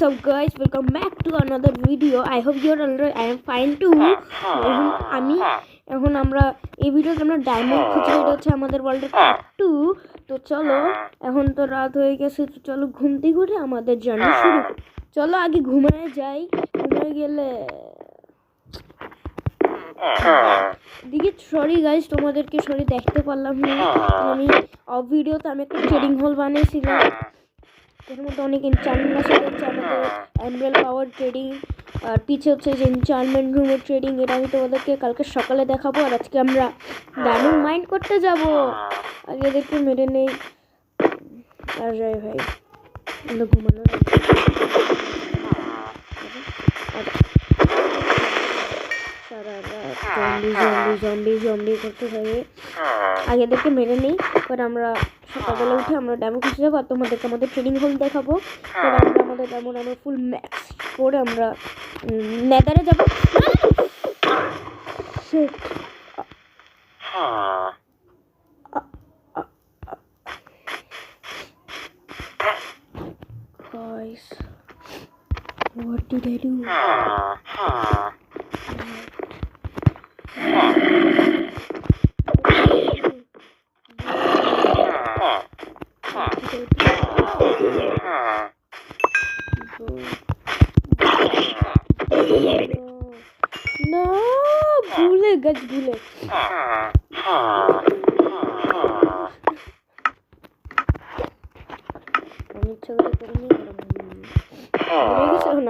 What's up guys, welcome back to another video. I hope you're alright. I am fine too. এখন আমরা এই ভিডিওতে আমরা diamond খুঁজে, এটা হচ্ছে আমাদের ওয়ার্ল্ডের পার্ট 2। তো চলো, এখন তো রাত হয়ে গেছে, তো চলো ঘুম থেকে উঠে আমাদের জার্নি শুরু করি। চলো আগে ঘুমায় যাই, ঘুমায় গেলে দিকে সরি গাইস, তোমাদেরকে সরি দেখতে পারলাম না। আমি অফ ভিডিওতে আমি একটা ট্রেডিং হল বানিয়েছিলাম, এর মধ্যে অনেক এনচার্টমেন্ট আছে, হচ্ছে আমাদের এমরাল্ড পাওয়ার ট্রেডিং, আর পিছে হচ্ছে যে এনচার্টমেন্ট রুমের ট্রেডিং। এটা আমি তোমাদেরকে কালকে সকালে দেখাবো। আর আজকে আমরা ডায়মন্ড মাইন্ড করতে যাব। আগে এদেরকে মেরে নেই আর যাই ভাই, আমরা ঘুমানো সারা রাত জম্বি করতে থাকে। আগে এদেরকে মেরে নেই, পরে আমরা সকালবেলা উঠে আমরা ডেমো খুঁজে যাবো আর তোমাদেরকে আমাদের ট্রেনিং হোল দেখাবো। পরে আমরা আমাদের ডেমো ফুল ম্যাক্স করে আমরা নেদারে যাবো। Guys, what did I do? No, भूले गज भूले।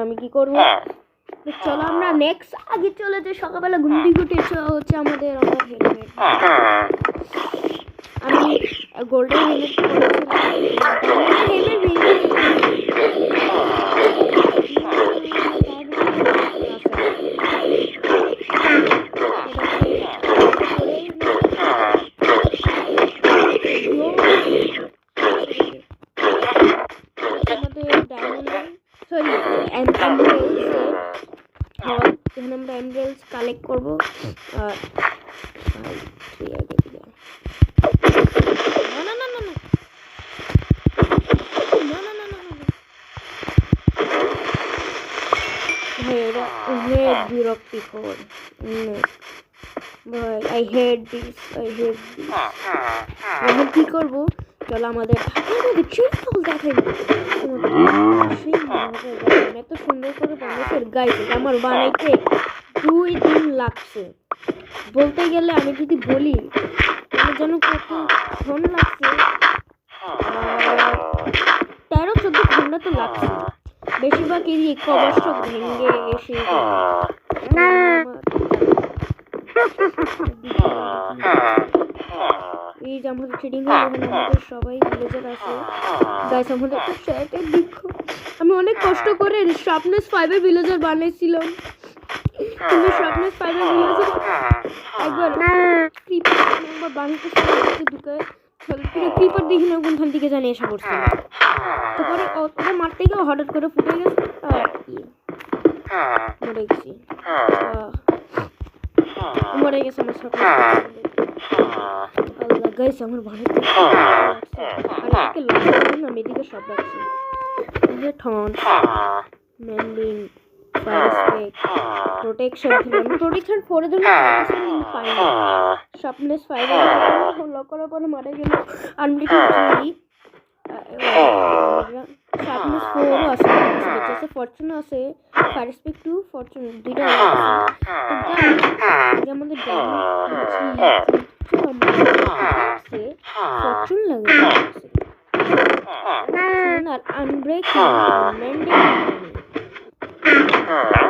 আমি কি করবো, চলো আমরা নেক্সট আগে চলে যাই। সকালবেলা ঘুম থেকে উঠে হচ্ছে আমাদের হেলমেট, আমি গোল্ডেন হেলমেট আমরা এমরাল্ডস কালেক্ট করবো। আর বিরক্তিকর ভাই, I hate this. এখন কি করবো, চলো আমাদের এত সুন্দর করে বানাইছে গাইস, আমার বানাইতে 2 দিন লাগছে। বলতে গেলে আমি যদি বলি আমার যেন কতক্ষণ লাগছে, 13-14 ঘন্টা তো লাগছে। বেশিরভাগ এই কবর্ষ ভেঙে এসে এই যে আমাদের ট্রেডিং হল, আমাদের সবাই ভিলেজার আছে গাইস। আমাদের একটা দেখো, আমি অনেক কষ্ট করে শার্পনেস 5 এর ভিলেজার বানাইছিলাম, কিন্তু শার্পনেস 5 এর ভিলেজার একবার ক্রিপার বানাইতে ঢুকায় ক্রিপার দেখি না কোনখান থেকে জানি এসে পড়ছে। তারপরে ওটা মারতে গিয়ে হঠাৎ করে ফুটে গেছে আর কি মরে গেছে আমার সাথে। আল্লাহ গাইস, আমার ভালো আমি এদিকে সব রাখছি, ঠন মেন্ডিং প্রোটেকশন প্রোটেকশন 4 এর জন্য পাইনি। শার্পনেস 5 লক করার পরে মারা গেল আনলিমিটেড 3, শার্পনেস 4 আছে, ফরচুন আছে, ফায়ার স্পিড 2, ফরচুন 2টা আছে। তো আমাদের ফরচুন লাগে আর আনব্রেকিং মেন্ডিং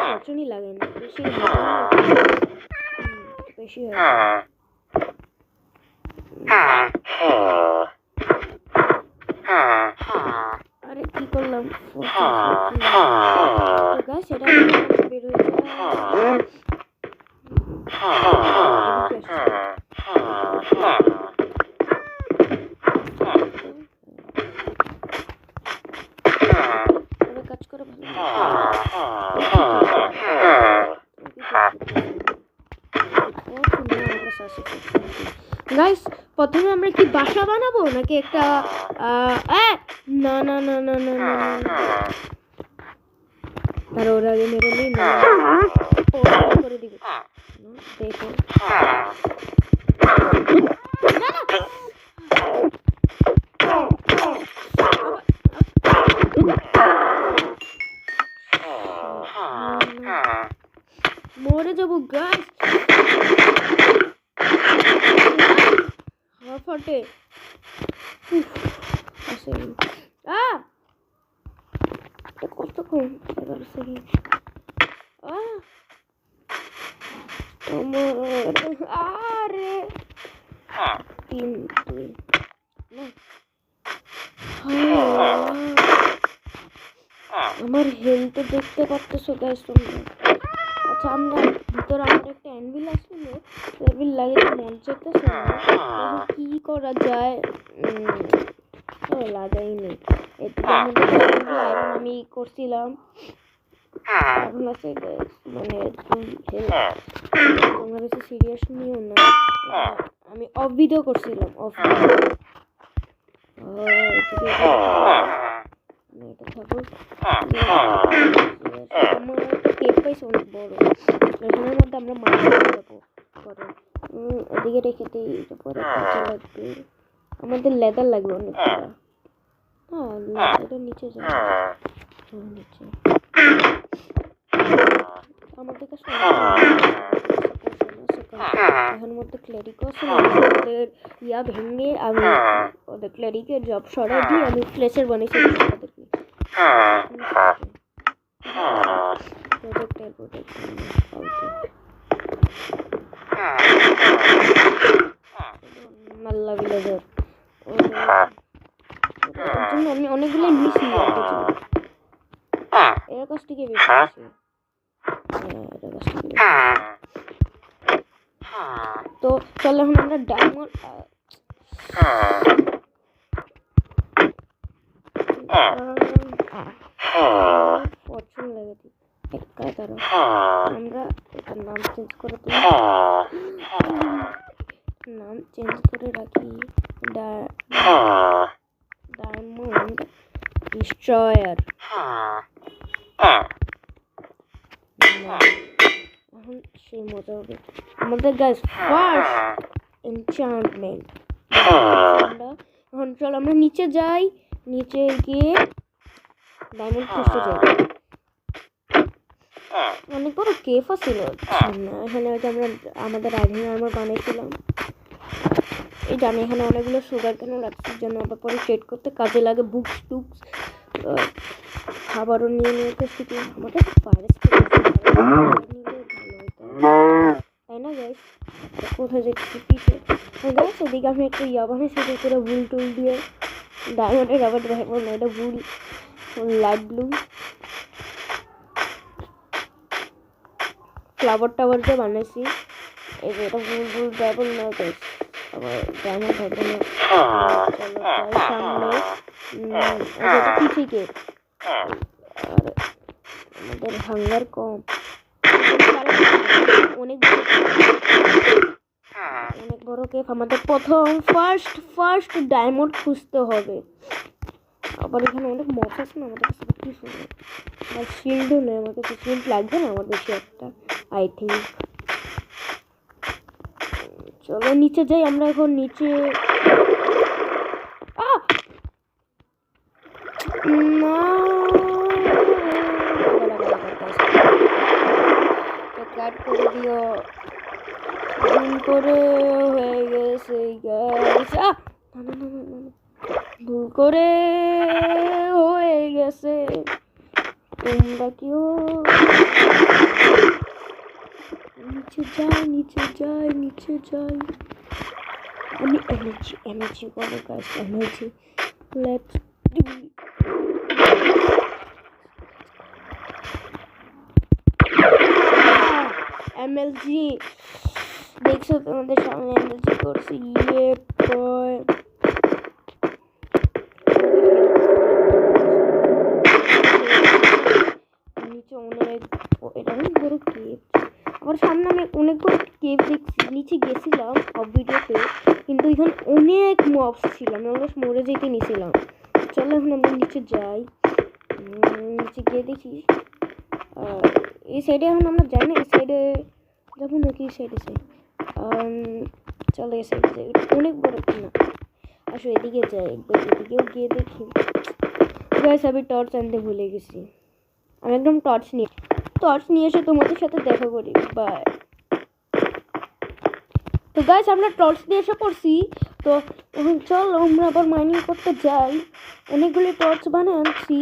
ফরচুনই লাগে না, বেশি হয়। আরে কি করলাম, সেটা বের হয়েছে। কাজ করে ভালো গাইস, প্রথমে আমরা কি বাসা বানাবো নাকি একটা না না না না না না আর ওর আগে মেরে নেই না করে দিবে দেখো মরে যাবো গাছ হাওয়া ফাটে কতক্ষণ 11 সেকেন্ড আরে 3 2 আমার হেলথ দেখতে পাচ্ছো গাইস তোমরা আচ্ছা আমরা ভিতরে আমার একটা অ্যানভিল আসছিল অ্যানভিল লাগিয়ে মন চাইতেছে না কি করা যায় লাগাই নেই এদিকে আয়রন আমি করছিলাম এখন আছে মানে তোমরা বেশি সিরিয়াস নিও না আমি অফ ভিডিও করছিলাম অফ এটা থাকুক আমার কেক পাইছে অনেক বড় এখানের মধ্যে আমরা মাছ যাবো পরে এদিকে রেখে দিই পরে কাঁচা লাগবে আমাদের লেদার লাগবে অনেক হ্যাঁ এটা নিচে যাবে নিচে আমাদের কাছে এখানের মধ্যে ক্লেরিকও আছে ওদের ইয়া ভেঙে আমি ওদের ক্লেরিকের জব সরাই দিয়ে আমি ফ্লেশার বানিয়েছি ওদেরকে নাল্লা ভিলেজার আমি অনেকগুলো নিয়েছি এর কাছ থেকে বেশি তো চলো এখন আমরা ডায়মন্ড ফরচুন লাগে একাই তারা আমরা এটার নাম চেঞ্জ করে দিই নাম চেঞ্জ করে রাখি ডায়মন্ড ডিস্ট্রয়ার এখন সেই মজা হবে আমাদের গাইস ফার্স্ট এনচ্যান্টমেন্ট এখন চল আমরা নিচে যাই নিচে গিয়ে ডায়মন্ড খুঁজতে যাই অনেক বড় কেফও ছিল এখানে হয়তো আমরা আমাদের আইরন আর্মার বানিয়েছিলাম এই জানি এখানে অনেকগুলো সুগার কেন রাখছি জন্য আবার পরে ট্রেড করতে কাজে লাগে বুকস টুকস খাবারও নিয়ে নিয়ে কি আমাদের পাইরেটস তাই না গাইস কোথায় যাচ্ছি পিছে গাইস এদিকে আমি একটা ইয়া বানিয়েছি করে ভুল টুল দিয়ে ডায়মন্ডের আবার দেখবো না এটা ভুল লাইট ব্লু ফ্লাওয়ার টাওয়ার দিয়ে বানিয়েছি এই যে এটা ভুল ভুল ডাবল না গাইস আবার ডায়মন্ড হবে না চলো যাই সামনে এটা কি থেকে আর আমাদের হাঙ্গার কম অনেক বড় কেফ আমাদের প্রথম ফার্স্ট ডায়মন্ড খুঁজতে হবে আবার এখানে অনেক মস আছে না আমাদের কাছে কি শুনে আর শিল্ডও নেই আমার কাছে শিল্ড লাগবে না আমার বেশি একটা আই থিঙ্ক চলো নিচে যাই আমরা এখন নিচে না কাট করে দিও ভুল করে হয়ে গেছে ভুল করে হয়ে গেছে তোমরা কেউ নিচে যাই আমি এনার্জি বলো guys energy let's do MLG দেখছো তোমাদের সামনে এমএলজি করছি ইয়ে বয় নিচে অনেক এটা অনেক বড় কেভ আমার সামনে আমি অনেক বড় কেভ দেখছি নিচে গেছিলাম সব ভিডিওতে কিন্তু এখানে অনেক মবস ছিল আমি অলমোস্ট মরে যেতে নিয়েছিলাম চলো এখন আমরা নিচে যাই নিচে গিয়ে দেখি এই সাইডে এখন আমরা যাই না, এই সাইডে যাবো নাকি? এই সাইডে চলো এই সাইডে যাই, অনেক বড় না। আসো এদিকে যাই, একবার এদিকেও গিয়ে দেখি। গাইস আমি টর্চ আনতে ভুলে গেছি। আমি একদম টর্চ নিয়ে এসে তোমাদের সাথে দেখা করি। বাই। তো গাইস আমরা টর্চ নিয়ে এসে পড়ছি। তো এখন চলো আমরা আবার মাইনিং করতে যাই। অনেকগুলি টর্চ বানিয়ে আনছি।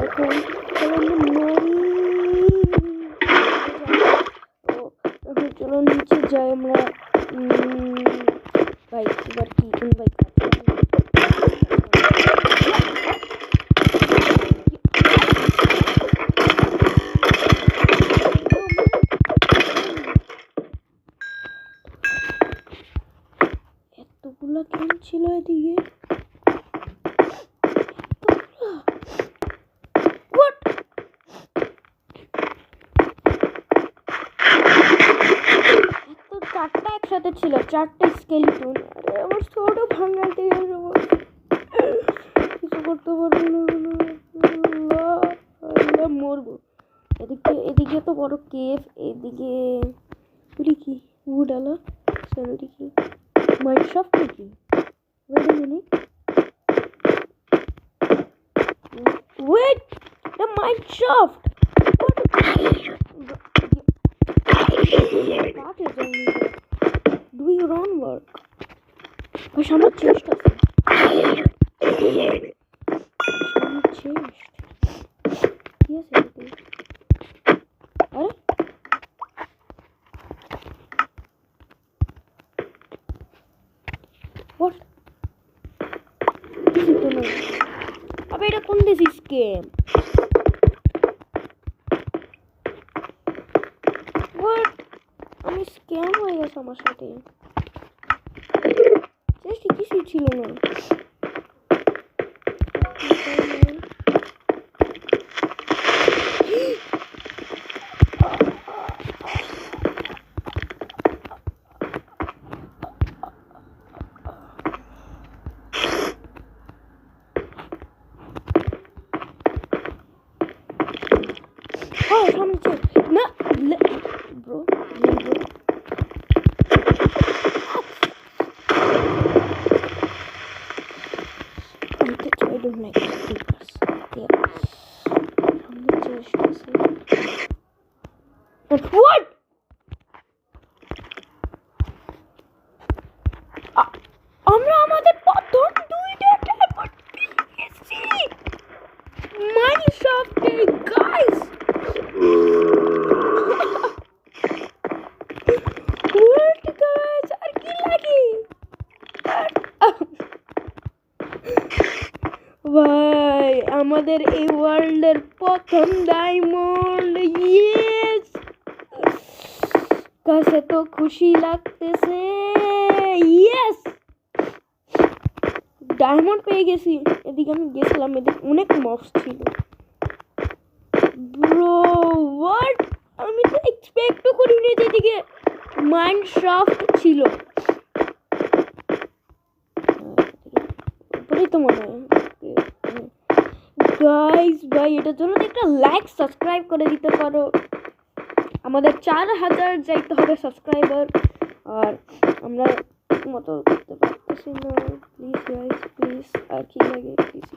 এখন চলো চলো নিচে যাই আমরা। ভাই এবার কি ভাই এতগুলো কেন ছিল এদিকে? চারটা একসাথে ছিল, চারটা স্কেলিটন। আরে আমার ছোট ভাঙাতে কিছু করতে পারবো না, মরবো। এদিকে তো বড় কেভ, এদিকে কি উড আলা স্যালারি কি মাইনশাফট নাকি? Wait a minute, wait, the mineshaft. Do your own work. But I'm not changed. Yes, everything. What? What? This is the name. Abey, এটা কোন দেশি স্কেম? What? আমি স্ক্যাম হয়ে গেছে আমার সাথে। চেষ্টা কিছুই ছিল না। সামনে না bro, I don't like creepers. Yeah. From the chest. But what? আমরা আমাদের প্রথম দুইটা ডায়মন্ড পেয়েছি মাইনশাফটে গাইস। What guys? আর কি লাগে? ভাই আমাদের এই ওয়ার্ল্ডের প্রথম ডায়মন্ড। ইয়েস কাছে তো খুশি লাগতেছে। ইয়েস ডায়মন্ড পেয়ে গেছি। এদিকে আমি গেছিলাম, এদিকে অনেক মবস ছিল। ব্রো হোয়াট, আমি তো এক্সপেক্টও করিনি যে এদিকে মাইনশাফট ছিল। উপরেই তো মনে হয়। গাইস ভাই এটার জন্য একটা লাইক সাবস্ক্রাইব করে দিতে পারো। আমাদের 4000 যাইতে হবে সাবস্ক্রাইবার, আর আমরা মতো করতে পারতেছি না। প্লিজ গাইস প্লিজ, আর কি লাগে, প্লিজ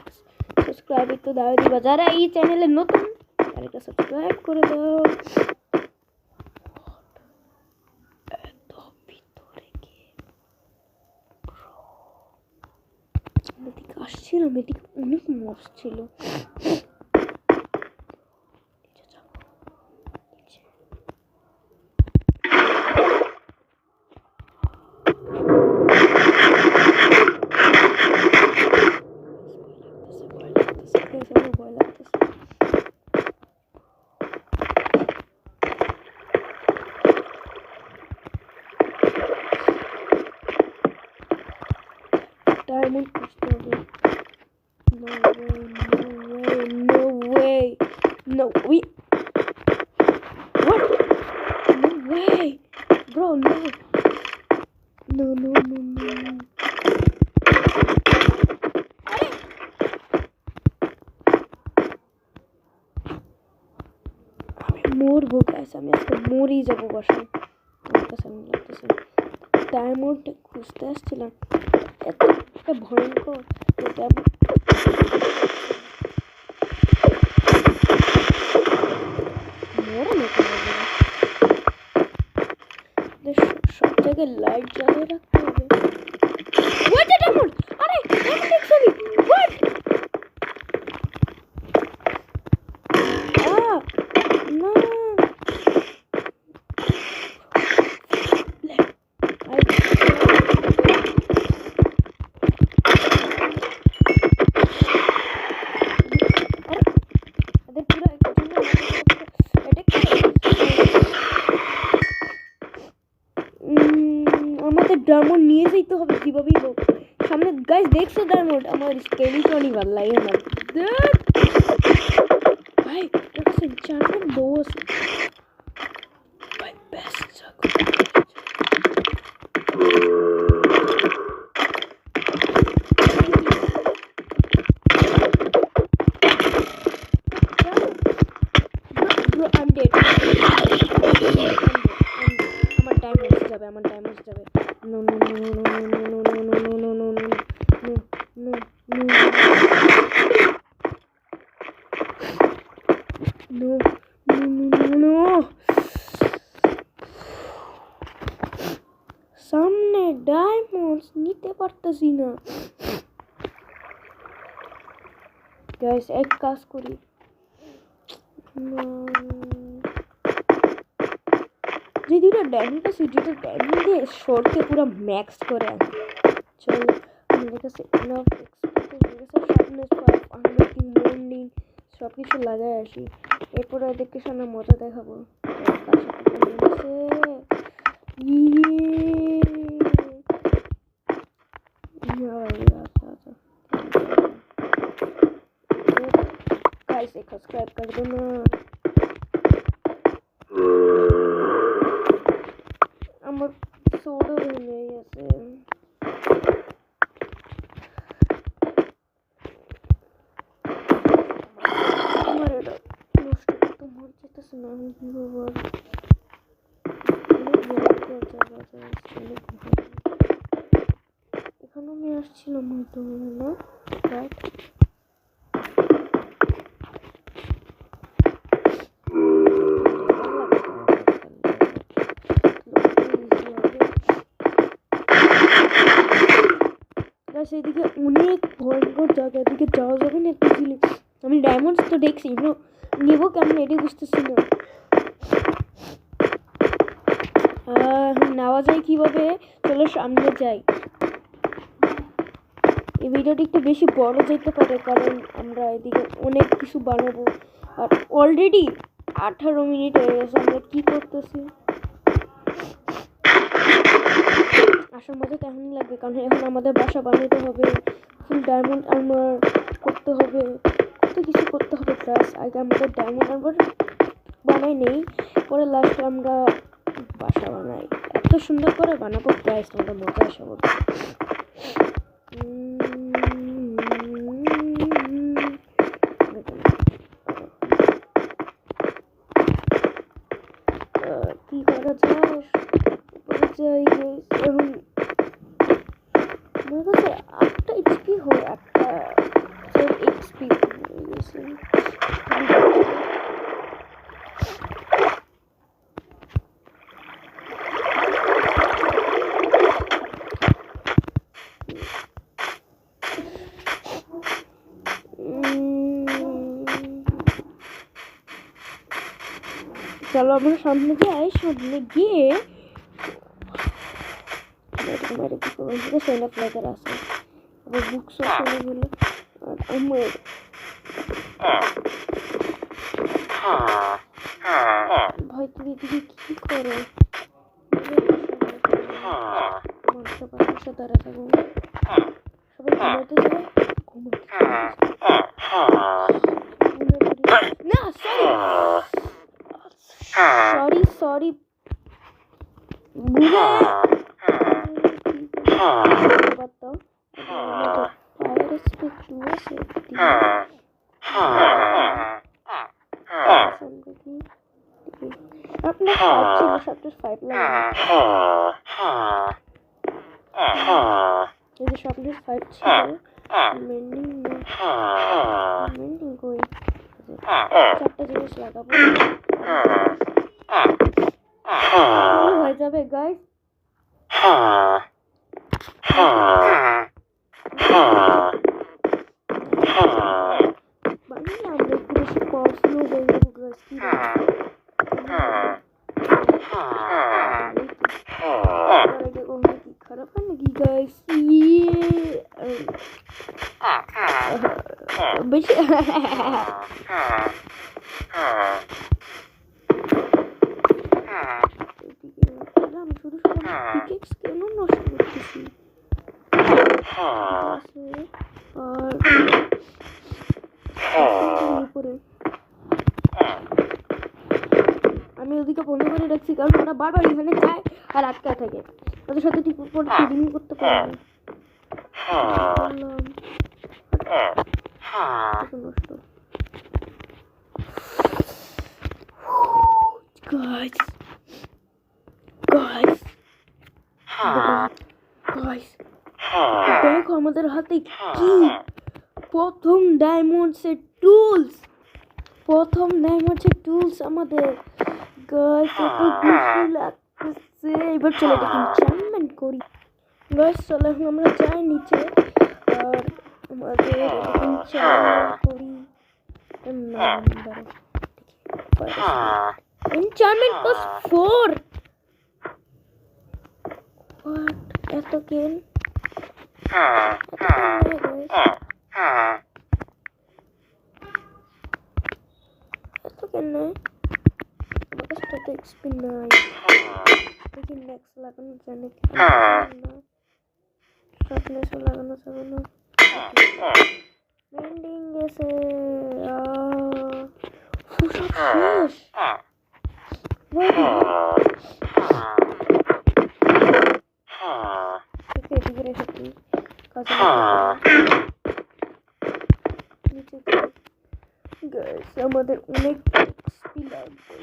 সাবস্ক্রাইব একটু দাও দিবা। যারা এই চ্যানেলে নতুন তারা একটা সাবস্ক্রাইব করে দাও। এত ভিতরে গিয়ে এদিকে আসছিলাম, এদিকে অনেক মবস ছিল। Diamond crystal. No way, no way, no way. No way. What? No way. Bro, no. No, no, no, no, no. আমি মরবো গাইস, আমি আজকে মরেই যাবো বসে। আমার কাছে এমন লাগতেছে ডায়মন্ড খুঁজতে আসছিলাম, এত একটা ভয়ঙ্কর মরে নাকি সব জায়গায় লাইট জ্বালিয়ে রাখতে হবে। What a diamond! আরে diamond দেখছি আমি। What? না আমাদের ডায়মন্ড নিয়ে যেতে হবে যেভাবেই হোক সামনে। গাইস দেখছো ডায়মন্ড? আমার স্কেলিটনই ভালো লাগে না ভাই, চারজন দোষ ভাই বেস্ট I'm dead. আমার ডায়মন্ডস যাবে, আমার ডায়মন্ডস যাবে। No no no no no no no no no no no no no no. সামনে ডায়মন্ডস নিতে পারতেছি না গাইস। এক কাজ করি, যে দুটো ডায়মন্ড আছে দুটো ডায়মন্ড দিয়ে শর্টকে পুরো ম্যাক্স করে আনি। চল আমাদের কাছে enough expected sharpness 5 unlocking morning সব কিছু লাগাই আসি, এরপরে দেখে শোনা মজা দেখাবো। সাবস্ক্রাইব कर दो ना। আমার সোডা ভেঙে গেছে। আমার এটা নষ্ট করতে মন চাইতেছে না, আমি কি করবো? এখানে আমি আসছিলাম হয়তো না, বাট সেদিকে অনেক ভয়ঙ্কর জায়গা, এদিকে যাওয়া যাবে না একটু ছিল। আমি ডায়মন্ডস তো দেখছি, নেবো কেমন এটাই বুঝতেছি না। নেওয়া যায় কিভাবে? চলো সামনে যাই। এই ভিডিওটি একটু বেশি বড় যেতে পারে কারণ আমরা এদিকে অনেক কিছু বানাবো, আর অলরেডি 18 মিনিট হয়ে গেছে। আমরা কি করতেছি আসার মজা কেমন লাগবে, কারণ এখন আমাদের বাসা বানাতে হবে, ফুল ডায়মন্ড আর্মার করতে হবে, কত কিছু করতে হবে। প্লাস আগে আমাদের ডায়মন্ড আর্মার বানাই নেই, পরে লাস্টে আমরা বাসা বানাই। এত সুন্দর করে বানাবো প্রাইস তোমাদের মজা আসা বলতে। কি করা যায়? এখন আমার কাছে 8টা এইচপি হয়, 8টা এইচপি হয়ে গেছে। চলো আমরা সামনে যাই, সামনে গিয়ে ফ্ল্যাগার আছে, আবার বুকস চলে গেল। আর আমার ভাই তুমি এদিকে কি করো? বাসার দ্বারা থাকবো সবাই ঘুমাতে যায়, না সরি সরি বুঝে পারতাম। ফায়ার স্পিড আছে sharpness 5 ছিল মেন্ডিং কই চারটা জিনিস লাগাবো হয়ে যাবে গাইস বানিয়ে আমরা একটু বেশি পাওয়ারফুল হয়ে যাবো গাইস কি খারাপ হয় নাকি গাইস বেশি আমি শুধু পিকেক্স কেন নষ্ট করতেছি আর উপরে আমি ওদিকে বন্ধ করে রাখছি কারণ ওরা বারবার এখানে যায় আর আটকা থাকে ওদের সাথে ঠিক উপরে ট্রেডিং করতে পারে নষ্ট guys দেখো আমাদের হাতে কি প্রথম ডায়মন্ডসের টুলস আমাদের গাইস এত খুশি লাগতেছে এবার চলো দেখি এনচান্টমেন্ট করি গাইস চলো আমরা যাই নিচে আর আমাদের এনচান্টমেন্ট করি এনচান্টমেন্ট প্লাস 4 what এত কেন নয় আমার কাছে তো এক্সপি নাই দেখি নেক্সট লাগানো যায় নাকি শার্পনেস লাগানো যাবে না মেন্ডিং গেছে শেষ এদিকে রেখে দিই কাজে নিচে গাইস আমাদের অনেক এক্সপি লাগবে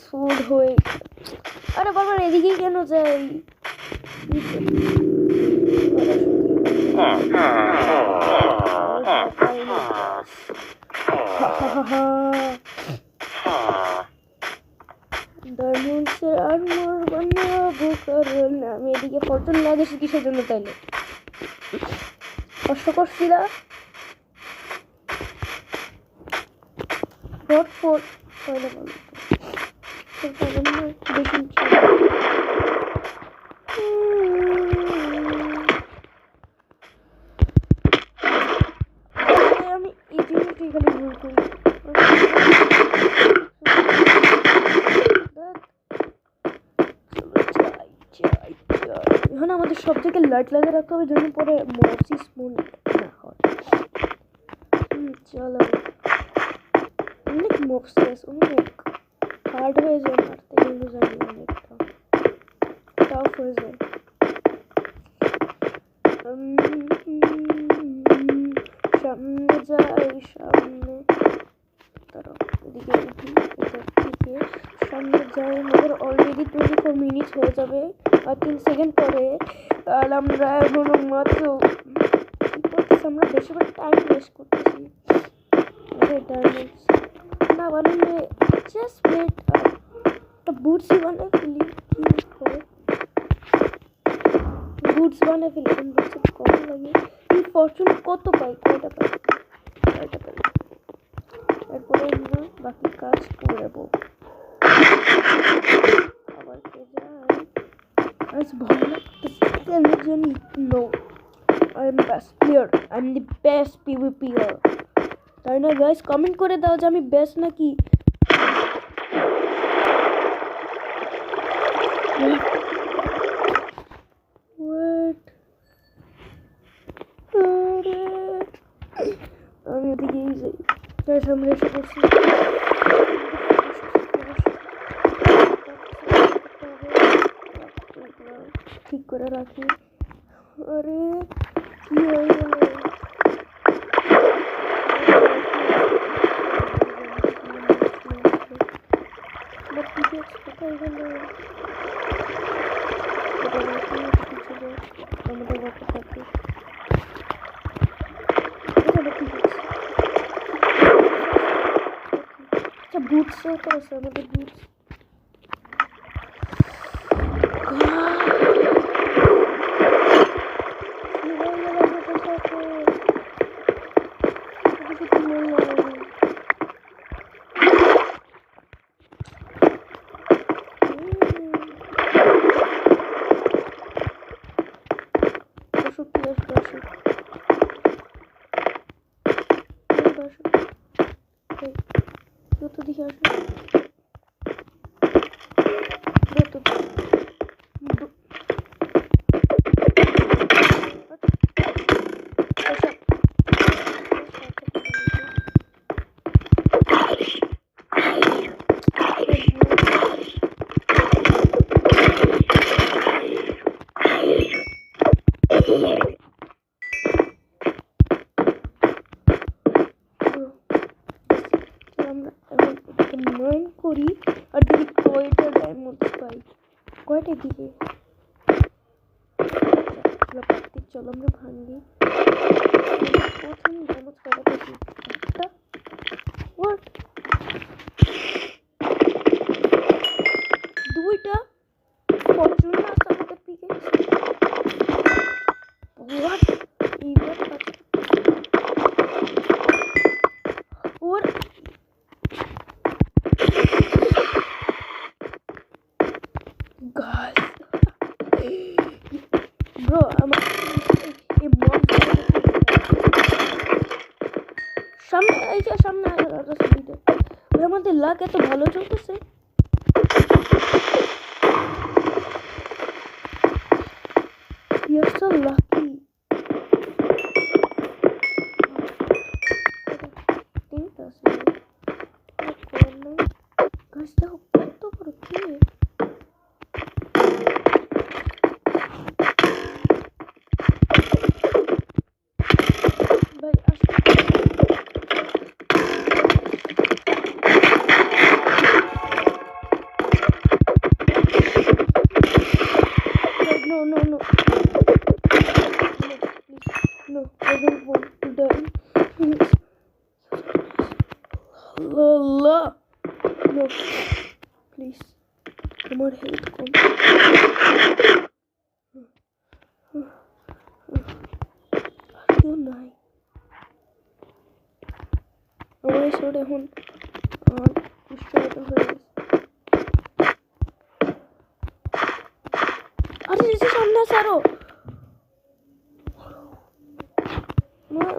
ফুড হয়ে আরে বাবা এদিকে কেন যাই ডায়মন্ডসের আর্মার বানাবো কারণ আমি এদিকে ফরচুন লাগাইছি কিসের জন্য তাইলে কষ্ট করছিলা ডট ফোর তাহলে বলো দেখি আমি এই জিনিসটি খালি ভুল করি এখন আমাদের সব থেকে লাইট লাগিয়ে রাখতে হবে যেন পরে মসি স্মুন না হয় চলো অনেক মক্সেস অনেক হার্ড হয়ে যায় মারতে কিন্তু জানি অনেকটা টাফ হয়ে যায় সামনে যাই সামনে তারা এদিকে উঠি এটার দিকে সামনে যাই আমাদের অলরেডি 24 মিনিট হয়ে যাবে আর 3 সেকেন্ড পরে আর আমরা এখনো মাত্র কি করতেছি আমরা বেশিরভাগ টাইম ওয়েস্ট করতেছি ডায়মন্ডস না বানালে জাস্ট ওয়েট বুটস বানাই ফেলি কি করে বুটস বানাই ফেলি বুটস কত লাগে এই ফরচুন কত পাই কয়টা পাই এরপরে আমরা বাকি কাজ করবো আবার কে যায় আজ ভালো লাগতেছে no I am best player I am the best PvPer তাই না গাইস কমেন্ট করে দাও যে আমি বেস্ট নাকি ওয়েট আমি ওদিকে যাই গাইস আমরা এসে করছি ঠিক করে রাখি আরে কি হয়ে গেল আমার পিকেক্স কোথায় গেল? আমাদের বাকি থাকে আচ্ছা বুটসও তো আছে আমাদের বুটস তো দেখে আসো করি আর দেখি কয়টা ডায়মন্ড পাই কয়টা দিকে চলো আমরা ভাঙি প্রথম ডায়মন্ড কয়টা পেয়েছি একটা হোয়াট দুইটা ফরচুন আছে আমাদের পিকে হোয়াট এইবার ওর guys bro আমার এই মন সামনে এই যে সামনে রাস্তাতে ওই আমাদের লাক এত ভালো চলতেছে you're so lucky guys দেখো কত বড় কি No, I don't want to die. Please. Allah. No. Please. আমার হেলথ কম আর কেউ নাই আমার এই শট এখন ডিস্ট্রয়েড হয়ে গেছে আরে এসে সামনে আছে আরো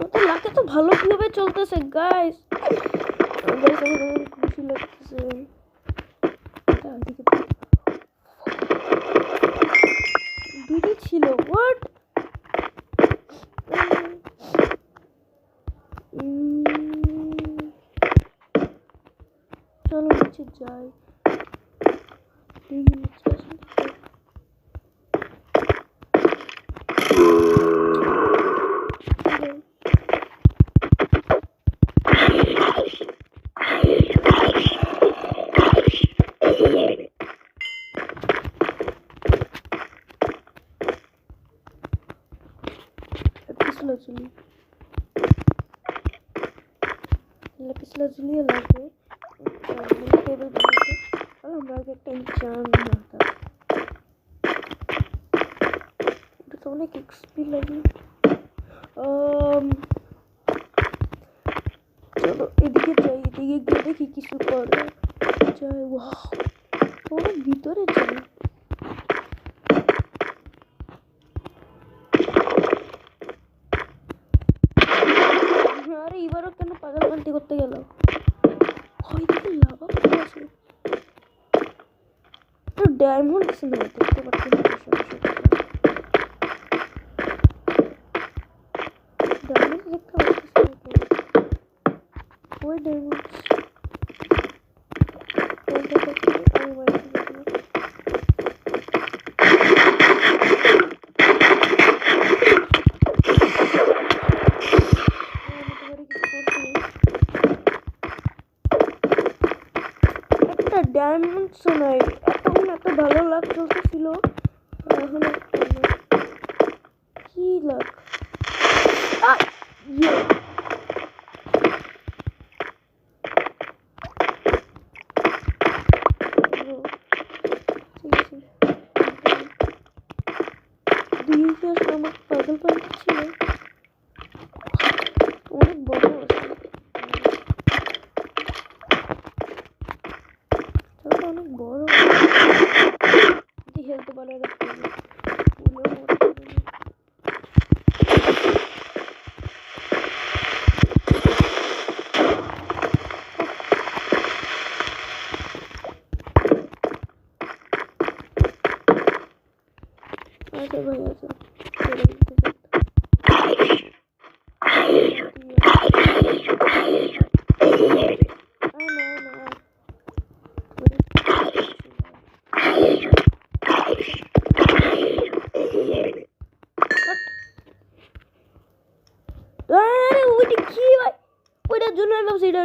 ওদের লাকে তো ভালো কিভাবে চলতেছে গাইস আমার খুশি লাগতেছে দুইটা ছিল হোয়াট চলো নিচে যাই নিচে lazuli লাগে টেবিল বানাতে আর আমরা আগে একটা ইনচান বানাতে এটা তো অনেক এক্সপি লাগে চলো এদিকে যাই এদিকে গিয়ে দেখি কিছু করে যাই ওয়াও ওর ভিতরে যাই আরে এবারও কেন পাগল পান্তি করতে গেল হয়তো লাভা আছে তো ডায়মন্ড আছে না দেখতে পাচ্ছেন ডায়মন্ড দেখতে পাচ্ছেন ওই ডায়মন্ড ডায়মন্ডস নাই, এতক্ষণ এত ভালো লাগ চলতেছিল, এখন কি লাগ আমার পাগল পাগল ছিল, অনেক বড় আছে, অনেক বড় হেলতে পারে আচ্ছা ভাই আছে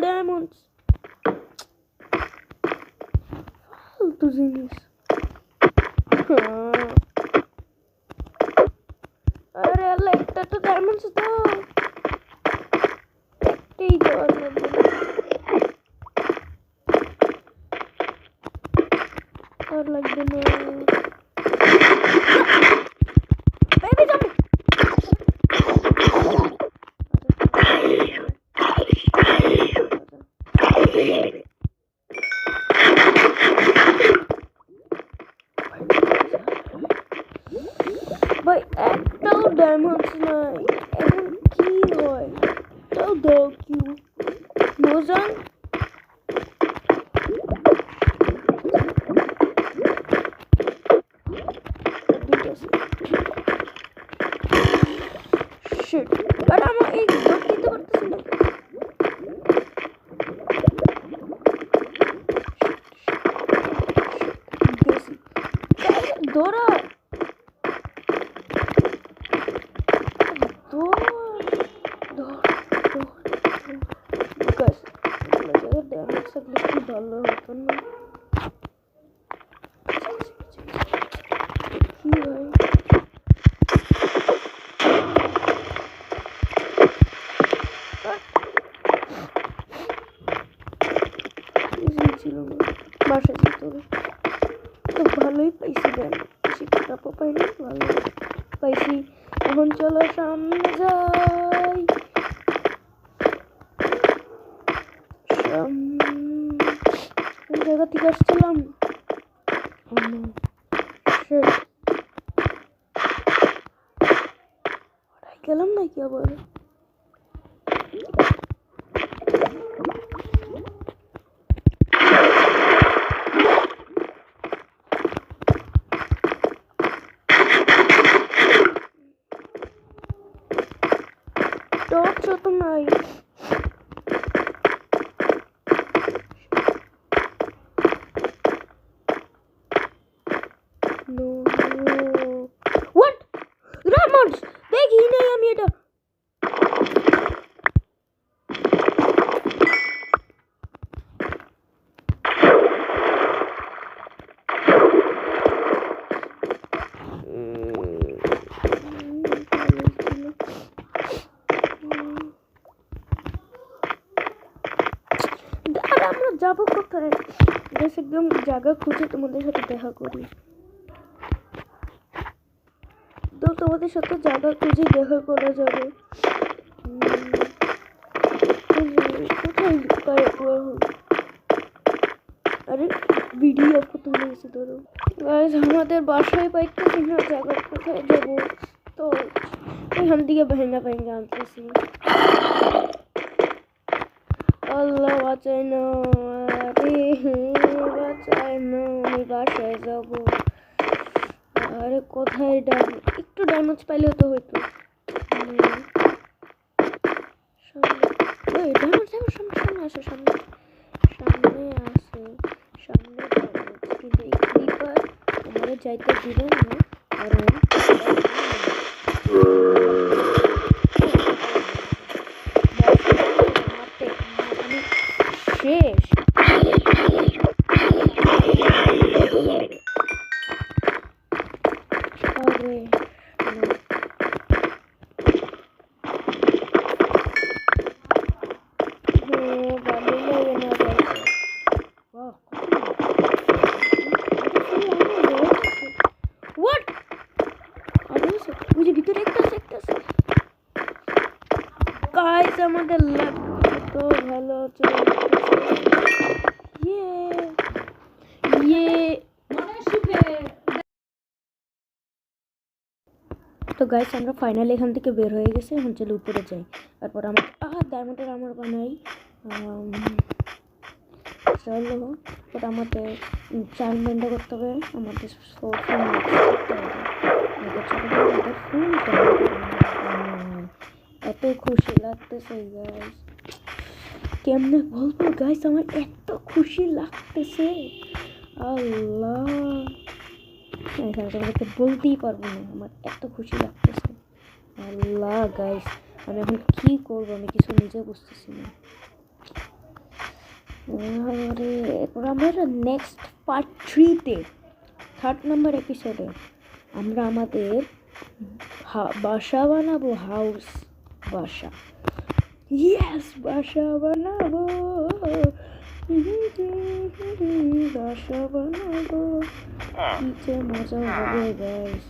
diamonds. Faltu জিনিস। আরে আল্লাহ, একটা তো diamonds দাও। একটাই দেওয়ার লাগবে। আর লাগবে না। Baby jump. ভাই একটাও ডায়মন্ডস নাই, এখন কি হয়? তাও দাও কিউ মোজান। শিট, আর আমার এই ডট দিতে পারতেছি না। দৌড়া ভালো হতো না কি ভাই? ছিল না বাসা ভিতরে তো ভালোই পাইছি, বেশি খারাপও পাইনি, ভালো পাইছি। এখন চলো সামনে যাই। কোন জায়গা থেকে আসছিলাম? গেলাম নাকি আবার? টর্চ তো নাই। No. What? Diamonds! দেখি নাই আমি এটা। আমরা যাবো কোথায়? বেশ একদম জায়গা খুঁজে তোমাদের সাথে দেখা করি। তো তোমাদের সাথে জায়গা খুঁজে দেখা করা যাবে। কোথায় আরে ভিডিও তুলে এসে ধরো গাইস, আমাদের বাসায় পাইতেছি না জায়গা, কোথায় যাবো? তো এখান থেকে ভেঙা আনতেছি। আল্লাহ বাঁচাই না, আরে বাঁচাই না, আমি বাসায় যাবো। আরে কোথায় একটু ড্যামেজ পাইলেও তো হইতো। সামনে আসে, সামনে কিন্তু এই ক্রিপার আমাদের যাইতে দিল না, কারণ শেষ। আমাদের লাক তো ভালো চলছে। ইয়ে তো গাইস আমরা ফাইনালি এখান থেকে বের হয়ে গেছি। এখন চলে উপরে যাই। তারপর আমার ডায়মন্ডের আমার বানাই। চলো ওটা আমাদের 4 মিনিটে করতে হবে। আমাদের ফুল এত খুশি লাগতেছে গাইস, কেমনে বলবো গাইস, আমার এত খুশি লাগতেছে আল্লাহ, বলতেই পারবো না, আমার এত খুশি লাগতেছে আল্লাহ। গাইস আমি এখন কি করবো আমি কিছু নিজে বুঝতেছি না। এরপর আমরা নেক্সট পার্ট 3-তে 3rd নাম্বার এপিসোডে আমরা আমাদের বাসা বানাবো, হাউস বাসা। ইয়েস বাসা বানাবো, বাসা বানাবো, কি যে মজা হবে গাইস।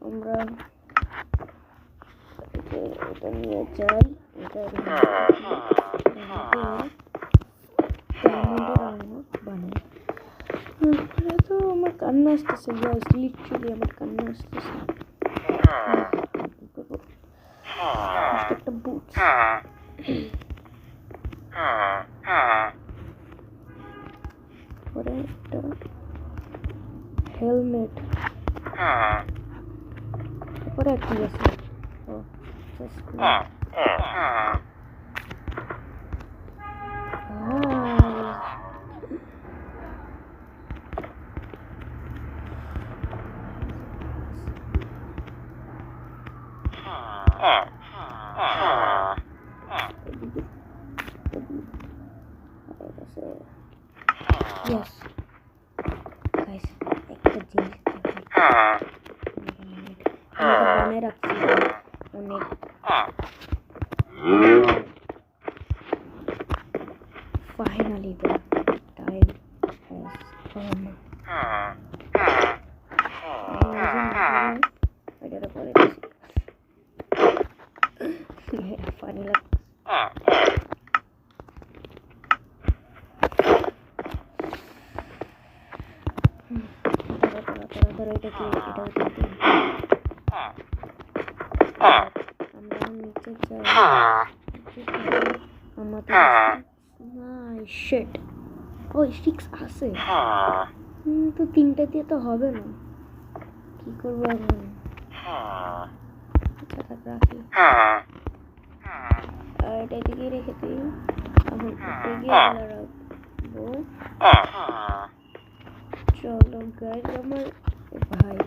আমরা এটা নিয়ে যাই, এটা বানাই। তো আমার কান্না আসতেছে গাইস, লিটারালি আমার কান্না আসতেছে। একটা বুট, পরে একটা হেলমেট, তারপরে কি আছে yes guys, একটা জিনিস বানায় রাখছি অনেক। Finally the time has come. এটার পরে ফানি লাগছে। এটা কি, এটা আমরা নিচে যাই। আমাদের শিট ওই 6 আছে, তো 3টা দিয়ে তো হবে না, কি করবো এখন? আচ্ছা থাক রাখি, আর এটা এদিকে রেখে দিই। এখন এগিয়ে রাখবো। চলো গাইস আমার ভাই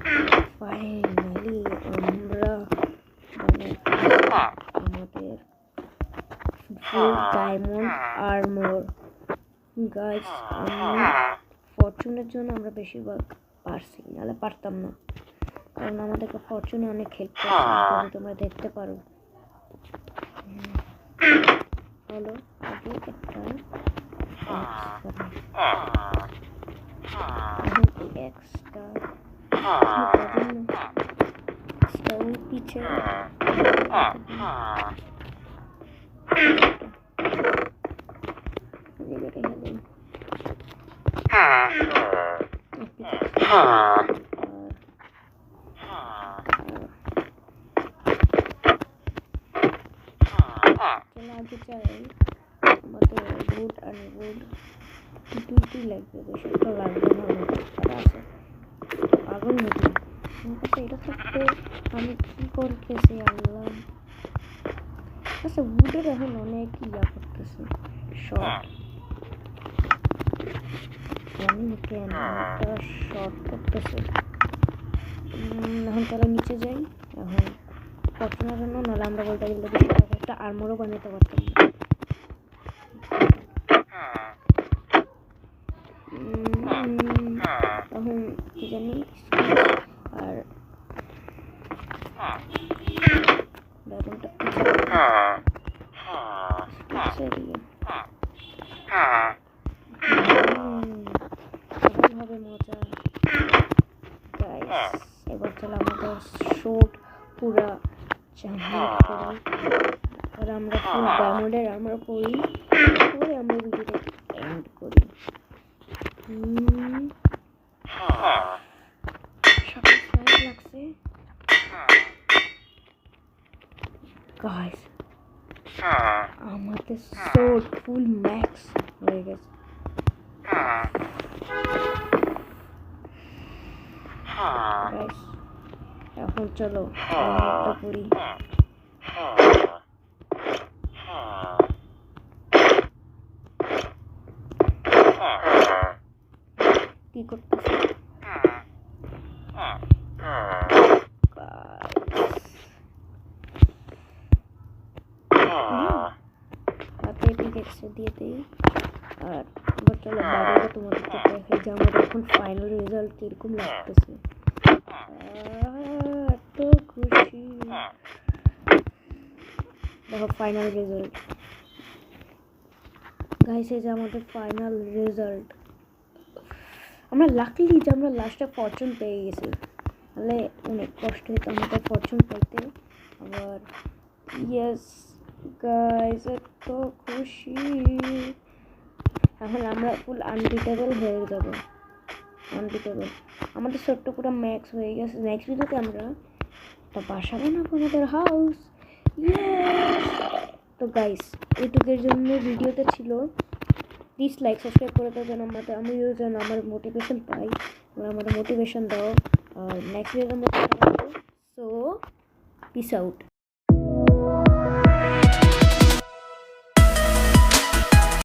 ফাইনালি আমরা আমাদের ফুল ডায়মন্ড আর্মর। গাইস আমি ফরচুনের জন্য আমরা বেশিরভাগ পারছি, নাহলে পারতাম না, কারণ আমাদেরকে ফরচুনে অনেক হেল্প করছে, তোমরা দেখতে পারো। হলো আগে একটা এক্সট্রা পিছে আগে চাই আমাদের উড আর উড দুইটি লাগবে, বেশি তো লাগবে না, আছে আগুন নাকি আমার কাছে এটা থাকতে আমি কি করতেছি আল্লাহ। আচ্ছা উডের এখন অনেক ইয়া করতেছে, শর্ট জানি কেন একটা শর্ট করতেছে। এখন তারা নিচে যাই, এখন ফরচুনার জন্য, নাহলে আমরা বলতে গেলে একটা আর্মরও বানাতে পারতাম। এখন কি জানি আর ড্রাগনটা হবে মজা গাইস। এবার চলো আমাদের শর্ট পুরা জাম্প করি আর আমরা ফুল ডায়মন্ডের আমরা পড়ি পরে আমরা ভিডিওটা এন্ড করি। সকাল 5 লাগছে গাইস, আমাদের শর্ট ফুল ম্যাক্স হয়ে গেছে। গাইস এখন চলো ডায়মন্ডটা পড়ি। কি করতেছে হাতে পিকেক্স দিয়ে দিই। আর চলো বাইরে তোমাদেরকে দেখাই যে আমাদের এখন ফাইনাল রেজাল্ট কিরকম লাগতেছে। এত খুশি দেখো ফাইনাল রেজাল্ট গাইস, এই যে আমাদের ফাইনাল রেজাল্ট। আমরা লাকলি যে আমরা লাস্টে ফরচুন পেয়ে গেছি, তাহলে অনেক কষ্ট হতো আমাদের ফরচুন পাইতে। আবার ইয়েস গাইস এত খুশি, এখন আমরা ফুল আনবিটেবল হয়ে যাব। আনবিটেবল আমাদের ছোট্ট পুরো ম্যাক্স হয়ে গেছে। নেক্সট ভিডিওতে আমরা একটা বাসা বানাবো, আমাদের হাউস। তো গাইস এইটুকের জন্য ভিডিওতে ছিল। প্লিজ লাইক সাবস্ক্রাইব করে দাও যেন আমিও যেন আমার মোটিভেশন পাই। আমাদের মোটিভেশন দাও আর নেক্সট ভিডিওর মধ্যে। So piece out.